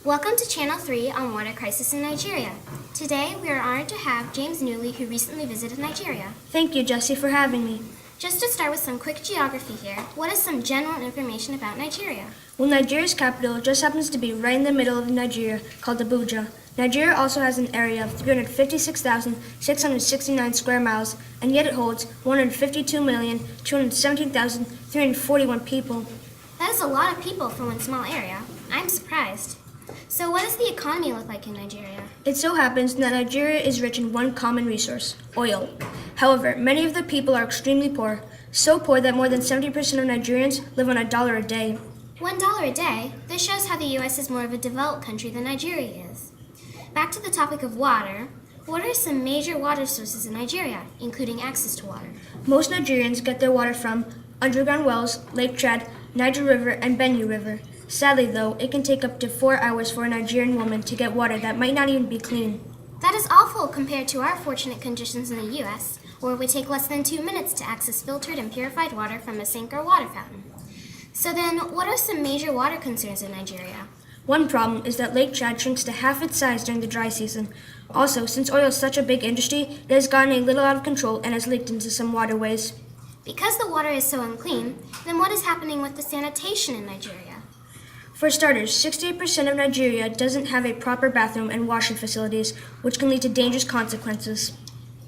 Welcome to Channel 3 on Water Crisis in Nigeria. Today, we are honored to have James Newley, who recently visited Nigeria. Thank you, Jesse, for having me. Just to start with some quick geography here, what is some general information about Nigeria? Well, Nigeria's capital just happens to be right in the middle of Nigeria, called Abuja. Nigeria also has an area of 356,669 square miles, and yet it holds 152,217,341 people. That is a lot of people for one small area. I'm surprised. So what does the economy look like in Nigeria? It so happens that Nigeria is rich in one common resource, oil. However, many of the people are extremely poor, so poor that more than 70% of Nigerians live on $1 a day. $1 a day? This shows how the U.S. is more of a developed country than Nigeria is. Back to the topic of water, what are some major water sources in Nigeria, including access to water? Most Nigerians get their water from underground wells, Lake Chad, Niger River, and Benue River. Sadly, though, it can take up to 4 hours for a Nigerian woman to get water that might not even be clean. That is awful compared to our fortunate conditions in the U.S., where it would take less than 2 minutes to access filtered and purified water from a sink or water fountain. So then, what are some major water concerns in Nigeria? One problem is that Lake Chad shrinks to half its size during the dry season. Also, since oil is such a big industry, it has gotten a little out of control and has leaked into some waterways. Because the water is so unclean, then what is happening with the sanitation in Nigeria? For starters, 68% of Nigeria doesn't have a proper bathroom and washing facilities, which can lead to dangerous consequences.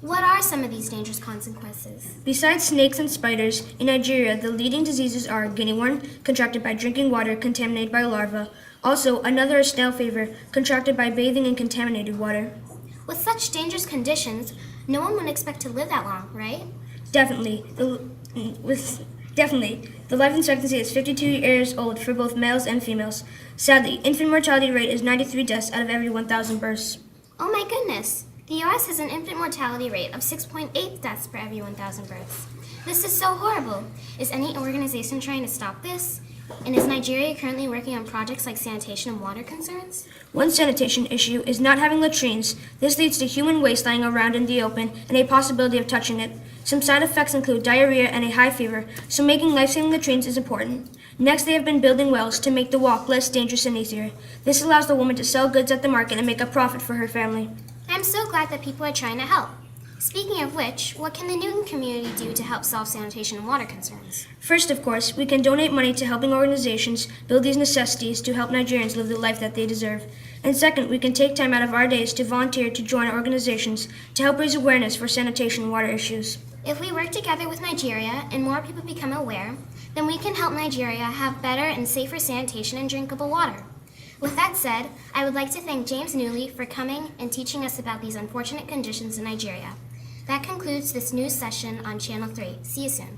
What are some of these dangerous consequences? Besides snakes and spiders, in Nigeria, the leading diseases are guinea worm, contracted by drinking water contaminated by larvae. Also, another is snail fever, contracted by bathing in contaminated water. With such dangerous conditions, no one would expect to live that long, right? Definitely. The life expectancy is 52 years old for both males and females. Sadly, infant mortality rate is 93 deaths out of every 1,000 births. Oh my goodness! The U.S. has an infant mortality rate of 6.8 deaths per every 1,000 births. This is so horrible. Is any organization trying to stop this? And is Nigeria currently working on projects like sanitation and water concerns? One sanitation issue is not having latrines. This leads to human waste lying around in the open and a possibility of touching it. Some side effects include diarrhea and a high fever, so making life-saving latrines is important. Next, they have been building wells to make the walk less dangerous and easier. This allows the woman to sell goods at the market and make a profit for her family. I'm so glad that people are trying to help. Speaking of which, what can the Newton community do to help solve sanitation and water concerns? First, of course, we can donate money to helping organizations build these necessities to help Nigerians live the life that they deserve. And second, we can take time out of our days to volunteer to join organizations to help raise awareness for sanitation and water issues. If we work together with Nigeria and more people become aware, then we can help Nigeria have better and safer sanitation and drinkable water. With that said, I would like to thank James Newley for coming and teaching us about these unfortunate conditions in Nigeria. That concludes this news session on Channel 3. See you soon.